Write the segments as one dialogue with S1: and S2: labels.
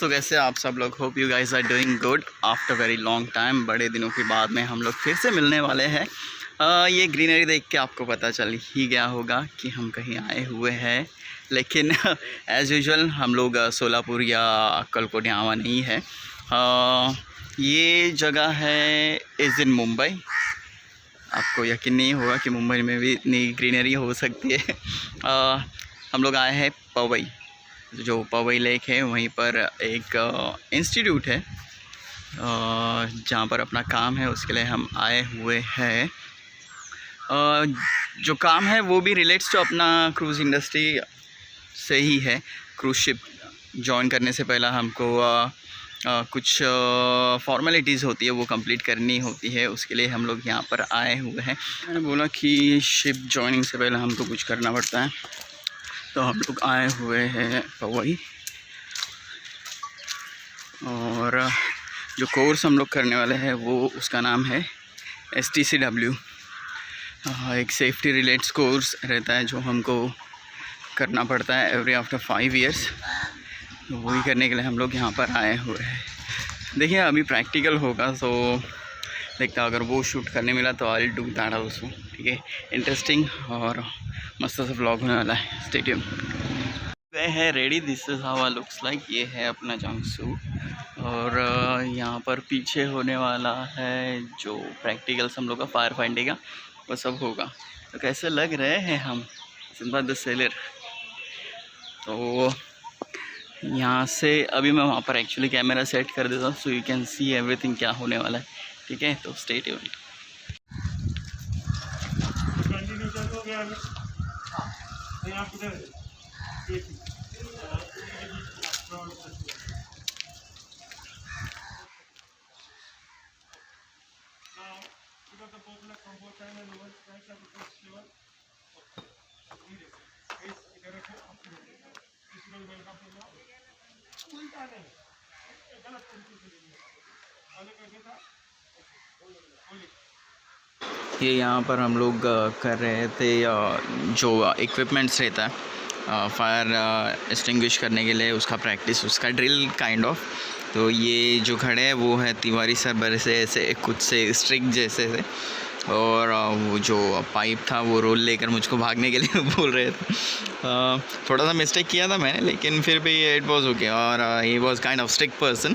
S1: दोस्तों, कैसे आप सब लोग? Hope you guys are doing good after very long time. बड़े दिनों के बाद में हम लोग फिर से मिलने वाले हैं। ये ग्रीनरी देख के आपको पता चल ही गया होगा कि हम कहीं आए हुए हैं, लेकिन एज़ यूजुअल हम लोग सोलापुर या अक्कलकोट यहाँ नहीं है। ये जगह है इज़ इन मुंबई। आपको यकीन नहीं होगा कि मुंबई में भी इतनी ग्रीनरी हो सकती है। हम लोग आए हैं पवई, जो पवई लेक है वहीं पर एक इंस्टीट्यूट है जहाँ पर अपना काम है, उसके लिए हम आए हुए हैं। जो काम है वो भी रिलेट्स टू अपना क्रूज़ इंडस्ट्री से ही है। क्रूज़ शिप ज्वाइन करने से पहले हमको कुछ फॉर्मेलिटीज़ होती है वो कंप्लीट करनी होती है, उसके लिए हम लोग यहाँ पर आए हुए हैं। मैंने बोला कि शिप ज्वाइनिंग से पहले हमको कुछ करना पड़ता है, तो हम लोग आए हुए हैं पवई। और जो कोर्स हम लोग करने वाले हैं वो उसका नाम है STCW। एक सेफ्टी रिलेटेड कोर्स रहता है जो हमको करना पड़ता है एवरी आफ्टर 5 इयर्स। तो वही करने के लिए हम लोग यहाँ पर आए हुए हैं। देखिए अभी प्रैक्टिकल होगा, तो देखता अगर वो शूट करने मिला तो आई डू दैट आल्सो। ठीक है, इंटरेस्टिंग और मस्त सा व्लॉग होने वाला है। Stay tune. गए हैं ready, this is how looks like. ये है अपना जंगसू, और यहाँ पर पीछे होने वाला है जो प्रैक्टिकल्स हम लोग का फायर फाइटिंग का वो सब होगा। तो कैसे लग रहे हैं हम सिंबा द सेलर। तो यहाँ से अभी मैं वहाँ पर एक्चुअली कैमरा सेट कर देता हूँ so you can see everything क्या होने वाला है। ठीक है, तो स्टे ट्यून। ये यहाँ पर हम लोग कर रहे थे जो इक्विपमेंट्स रहता है फायर एक्सटिंग्विश करने के लिए, उसका प्रैक्टिस, उसका ड्रिल काइंड ऑफ। तो ये जो खड़े हैं वो है तिवारी सर से ऐसे कुछ से स्ट्रिक जैसे से, और वो जो पाइप था वो रोल लेकर मुझको भागने के लिए बोल रहे थे। थोड़ा सा मिस्टेक किया था मैंने, लेकिन फिर भी इट वाज ओके। और he was kind of strict person,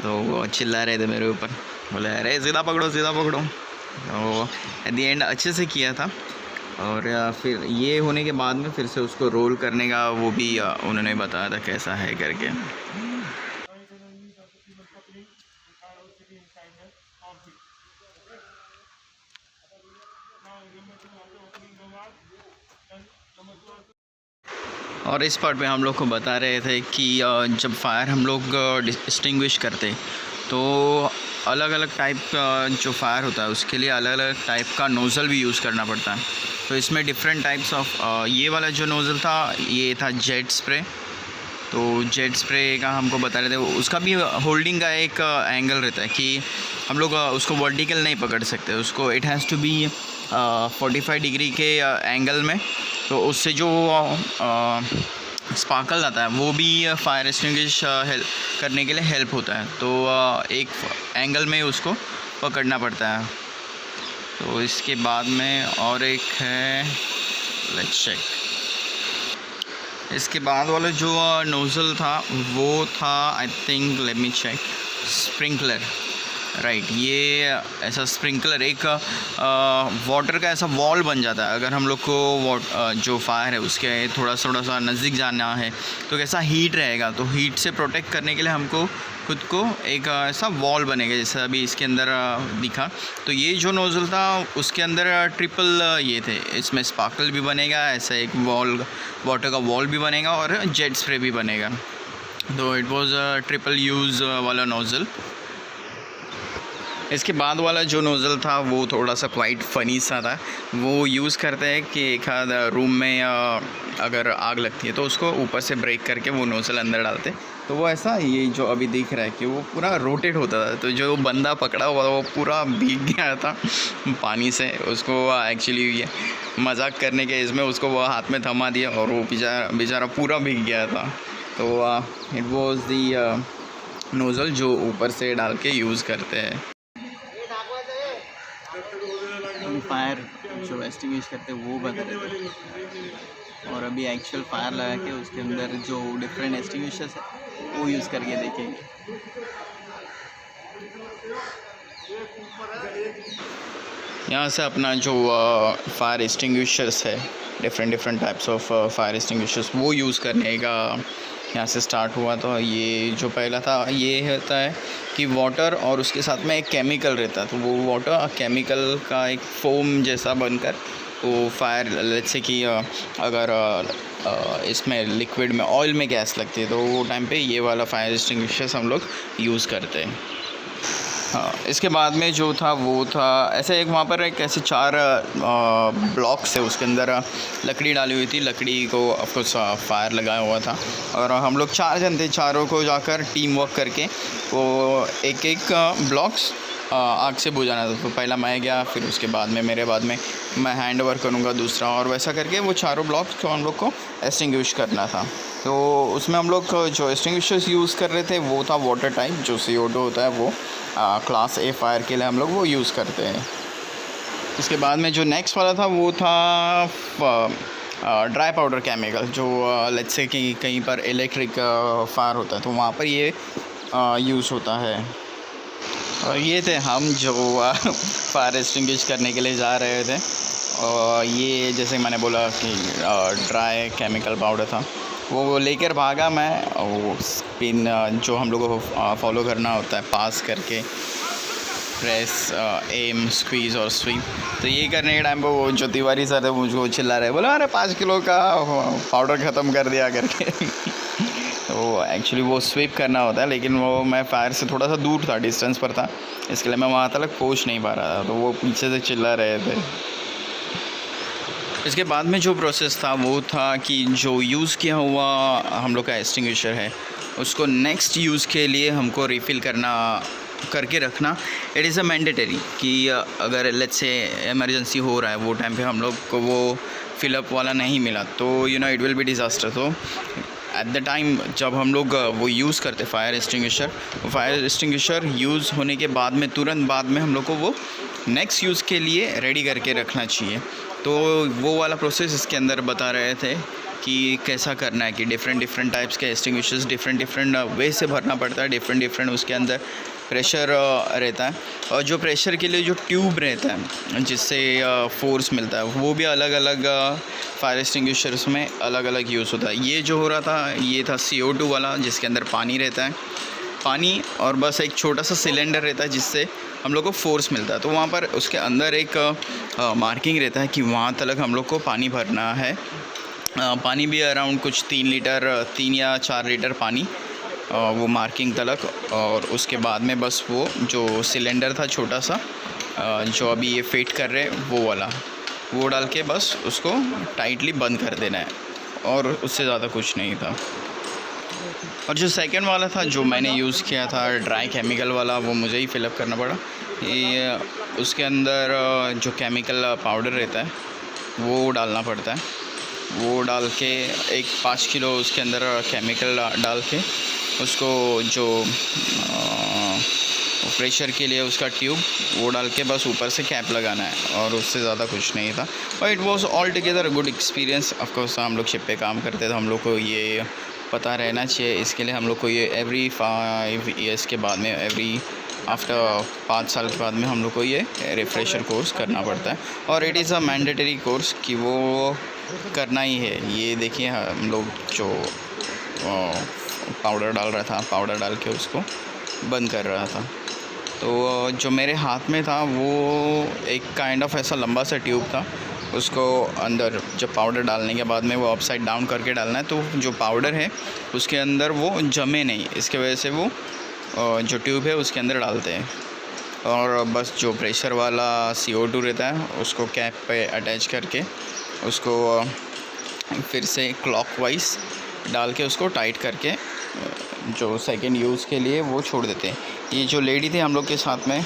S1: तो वो चिल्ला रहे थे मेरे ऊपर, बोले अरे सीधा पकड़ो सीधा पकड़ो। तो एट द एंड अच्छे से किया था। और फिर ये होने के बाद में फिर से उसको रोल करने का वो भी उन्होंने बताया था कैसा है करके। और इस पार्ट पे हम लोग को बता रहे थे कि जब फायर हम लोग डिस्टिंग्विश करते तो अलग अलग टाइप का जो फायर होता है उसके लिए अलग अलग टाइप का नोज़ल भी यूज़ करना पड़ता है। तो इसमें डिफरेंट टाइप्स ऑफ ये वाला जो नोज़ल था ये था जेट स्प्रे। तो जेट स्प्रे का हमको बता रहे थे, उसका भी होल्डिंग का एक एंगल रहता है कि हम लोग उसको वर्टिकल नहीं पकड़ सकते, उसको it has to be 45 degree के एंगल में। तो उससे जो स्पार्कल आता है वो भी फायर एक्सटिंग्विश करने के लिए हेल्प होता है। तो एक एंगल में उसको पकड़ना पड़ता है। तो इसके बाद में और एक है, लेट्स चेक। इसके बाद वाला जो नोज़ल था वो था I think, let me check, sprinkler. Right, ये ऐसा स्प्रिंकलर एक वाटर का ऐसा वॉल बन जाता है। अगर हम लोग को जो फायर है उसके थोड़ा सा नज़दीक जाना है तो कैसा हीट रहेगा, तो हीट से प्रोटेक्ट करने के लिए हमको खुद को एक ऐसा वॉल बनेगा जैसा अभी इसके अंदर दिखा। तो ये जो नोज़ल था उसके अंदर ट्रिपल ये थे, इसमें स्पार्कल भी बनेगा, ऐसा एक वॉल, वाटर का वॉल भी बनेगा और जेट स्प्रे भी बनेगा। तो इट वाज ट्रिपल यूज़ वाला नोज़ल। इसके बाद वाला जो नोज़ल था वो थोड़ा सा क्वाइट फ़नी सा था। वो यूज़ करते हैं कि एक आध रूम में अगर आग लगती है तो उसको ऊपर से ब्रेक करके वो नोज़ल अंदर डालते। तो वो ऐसा, ये जो अभी दिख रहा है कि वो पूरा रोटेट होता था। तो जो बंदा पकड़ा हुआ वो पूरा भीग गया था पानी से। उसको एक्चुअली ये मजाक करने के इसमें उसको वो हाथ में थमा दिया और वो बेचारा पूरा भीग गया था। तो इट वाज दी नोज़ल जो ऊपर से डाल के यूज़ करते हैं। हम फायर जो एक्सटिंग्विश करते हैं वो बता रहे थे, और अभी एक्चुअल फायर लगा के उसके अंदर जो डिफरेंट एक्सटिंग्विशर्स है वो यूज़ करके देखेंगे। यहाँ से अपना जो फायर एक्सटिंग्विशर्स है, different types of fire extinguishers, वो यूज़ करने का यहाँ से स्टार्ट हुआ। तो ये जो पहला था ये होता है कि वाटर और उसके साथ में एक केमिकल रहता है, तो वो वाटर केमिकल का एक फोम जैसा बनकर वो फायर, लेट्स से कि अगर इसमें लिक्विड में ऑयल में गैस लगती है तो वो टाइम पे ये वाला फायर एक्सटिंग्विशर्स हम लोग यूज़ करते हैं। हाँ, इसके बाद में जो था वो था ऐसे एक वहाँ पर एक ऐसे 4 ब्लॉक्स है, उसके अंदर लकड़ी डाली हुई थी, लकड़ी को ऑफकोर्स फायर लगाया हुआ था, और हम लोग 4 जन थे, चारों को जाकर टीम वर्क करके वो एक ब्लॉक्स आग से बुझाना था। तो पहला मैं गया, फिर उसके बाद में मेरे बाद में मैं हैंड ओवर करूँगा दूसरा, और वैसा करके वो चारों ब्लॉक्स को हम लोग को एक्सटिंग्विश करना था। तो उसमें हम लोग जो एक्सटिंग्विशर्स यूज़ कर रहे थे वो था वाटर टाइप, जो CO2 होता है वो क्लास A फायर के लिए हम लोग वो यूज़ करते हैं। उसके बाद में जो नेक्स्ट वाला था वो था ड्राई पाउडर केमिकल, जो लेट्स से कि कहीं पर इलेक्ट्रिक फायर होता है तो वहाँ पर ये यूज़ होता है। और ये थे हम जो फायर एक्सटिंग्विश करने के लिए जा रहे थे, और ये जैसे मैंने बोला कि ड्राई केमिकल पाउडर था वो लेकर भागा मैं, और वो पिन जो हम लोगों को फॉलो करना होता है पास करके, प्रेस, एम, स्क्वीज़ और स्वीप। तो ये करने के टाइम पर वो जो तिवारी सर है मुझको चिल्ला रहे, बोला अरे 5 किलो का पाउडर ख़त्म कर दिया करके। तो एक्चुअली वो स्वीप करना होता है, लेकिन वो मैं फायर से थोड़ा सा दूर था, डिस्टेंस पर था, इसके लिए मैं वहाँ तक पहुँच नहीं पा रहा था, तो वो पीछे से चिल्ला रहे थे। इसके बाद में जो प्रोसेस था वो था कि जो यूज़ किया हुआ हम लोग का एक्सटिंग्विशर है उसको नेक्स्ट यूज़ के लिए हमको रिफ़िल करके रखना। इट इज़ अ मैंडेटरी कि अगर लेट्स से इमरजेंसी हो रहा है वो टाइम पे हम लोग को वो फिलअप वाला नहीं मिला तो इट विल बी डिज़ास्टर। तो एट द टाइम जब हम लोग वो यूज़ करते फायर एक्सटिंग्विशर यूज़ होने के बाद में तुरंत बाद में हम लोग को वो नेक्स्ट यूज़ के लिए रेडी करके रखना चाहिए। तो वो वाला प्रोसेस इसके अंदर बता रहे थे कि कैसा करना है, कि डिफरेंट टाइप्स के एक्सटिंग्विशर्स डिफरेंट वे से भरना पड़ता है, डिफरेंट उसके अंदर प्रेशर रहता है, और जो प्रेशर के लिए जो ट्यूब रहता है जिससे फोर्स मिलता है वो भी अलग अलग फायर एक्सटिंग्विशर्स में अलग अलग यूज़ होता है। ये जो हो रहा था ये था CO2 वाला, जिसके अंदर पानी रहता है, पानी और बस एक छोटा सा सिलेंडर रहता है जिससे हम लोग को फोर्स मिलता है। तो वहाँ पर उसके अंदर एक मार्किंग रहता है कि वहाँ तक हम लोग को पानी भरना है। पानी भी अराउंड कुछ 3 या 4 लीटर पानी वो मार्किंग तलक, और उसके बाद में बस वो जो सिलेंडर था छोटा सा जो अभी ये फिट कर रहे वो वाला, वो डाल के बस उसको टाइटली बंद कर देना है, और उससे ज़्यादा कुछ नहीं था। और जो सेकंड वाला था जो मैंने यूज़ किया था ड्राई केमिकल वाला, वो मुझे ही फिलअप करना पड़ा। ये उसके अंदर जो केमिकल पाउडर रहता है वो डालना पड़ता है, वो डाल के एक 5 किलो उसके अंदर केमिकल डाल के उसको जो प्रेशर के लिए उसका ट्यूब वो डाल के बस ऊपर से कैप लगाना है, और उससे ज़्यादा कुछ नहीं था। और it was all together good experience. Of course हम लोग शिप पे काम करते थे, हम लोग को ये पता रहना चाहिए, इसके लिए हम लोग को ये एवरी 5 ईयर्स के बाद में आफ्टर 5 साल के बाद में हम लोग को ये रिफ्रेशर कोर्स करना पड़ता है, और it is a mandatory course कि वो करना ही है। ये देखिए हम लोग जो पाउडर डाल रहा था, पाउडर डाल के उसको बंद कर रहा था। तो जो मेरे हाथ में था वो एक काइंड ऑफ ऐसा लंबा सा ट्यूब था, उसको अंदर जब पाउडर डालने के बाद में वो अपसाइड डाउन करके डालना है, तो जो पाउडर है उसके अंदर वो जमे नहीं, इसके वजह से वो जो ट्यूब है उसके अंदर डालते हैं, और बस जो प्रेशर वाला CO2 रहता है उसको कैप पे अटैच करके उसको फिर से क्लॉकवाइज डाल के उसको टाइट करके जो सेकंड यूज़ के लिए वो छोड़ देते हैं। ये जो लेडी थी हम लोग के साथ में,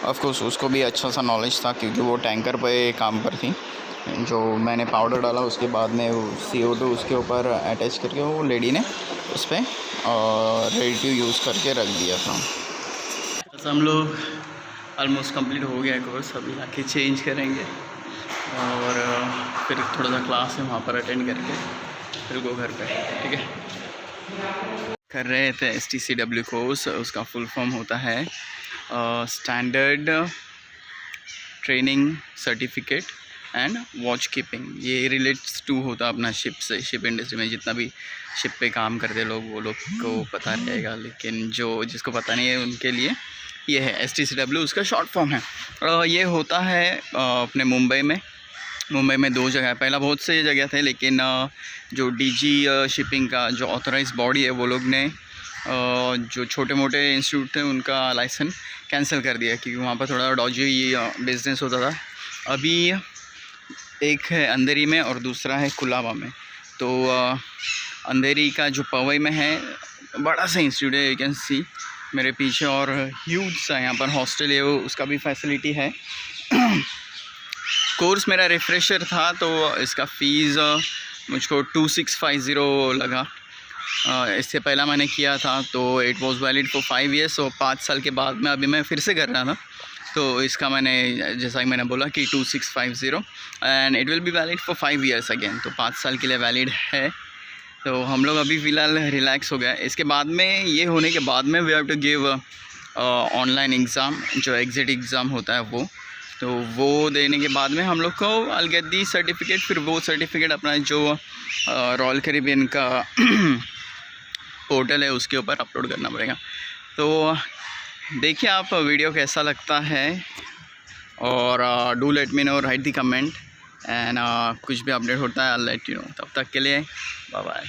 S1: ऑफ कोर्स उसको भी अच्छा सा नॉलेज था क्योंकि वो टैंकर पे काम पर थी। जो मैंने पाउडर डाला उसके बाद में वो CO2 उसके ऊपर अटैच करके वो लेडी ने उस पर और रेडी टू यूज़ करके रख दिया था। बस हम लोग ऑलमोस्ट कंप्लीट हो गया कोर्स, अभी जाके चेंज करेंगे और फिर थोड़ा सा क्लास है वहाँ पर अटेंड करके फिर गो घर पे। ठीक है, कर रहे थे STCW कोर्स। उसका फुल फॉर्म होता है standard training certificate and watch keeping. ये रिलेट्स टू होता अपना शिप से। शिप इंडस्ट्री में जितना भी शिप पे काम करते लोग वो लोग को पता रहेगा, लेकिन जिसको पता नहीं है उनके लिए ये है STCW, उसका शॉर्ट फॉर्म है। ये होता है अपने मुंबई में 2 जगह। पहला बहुत से जगह थे, लेकिन जो DG शिपिंग का जो ऑथराइज बॉडी है वो लोग ने जो छोटे मोटे इंस्टीट्यूट थे उनका लाइसेंस कैंसिल कर दिया, क्योंकि वहाँ पर थोड़ा डॉजी बिज़नेस होता था। अभी एक है अंधेरी में और दूसरा है कुलाबा में। तो अंधेरी का जो पवई में है बड़ा सा इंस्टीट्यूट है, यू कैन सी मेरे पीछे, और ह्यूज सा यहाँ पर हॉस्टल है, वो उसका भी फैसिलिटी है। कोर्स मेरा रिफ्रेशर था तो इसका फ़ीस मुझको 2650 लगा। इससे पहला मैंने किया था तो it was valid for 5 years. और 5 साल के बाद में अभी मैं फिर से कर रहा था, तो इसका मैंने जैसा कि मैंने बोला कि 2650 and it will be valid for 5 years again. तो 5 साल के लिए वैलिड है। तो हम लोग अभी फ़िलहाल रिलैक्स हो गया। इसके बाद में ये होने के बाद में we have to give online exam, जो एग्ज़िट एग्ज़ाम होता है वो देने के बाद में हम लोग को आई गेट दी सर्टिफिकेट। फिर वो सर्टिफिकेट अपना जो रॉयल कैरिबियन का पोर्टल है उसके ऊपर अपलोड करना पड़ेगा। तो देखिए आप वीडियो कैसा लगता है, और do let me know, right the comment, and कुछ भी अपडेट होता है आई लेट यू नो। तब तक के लिए बाय बाय।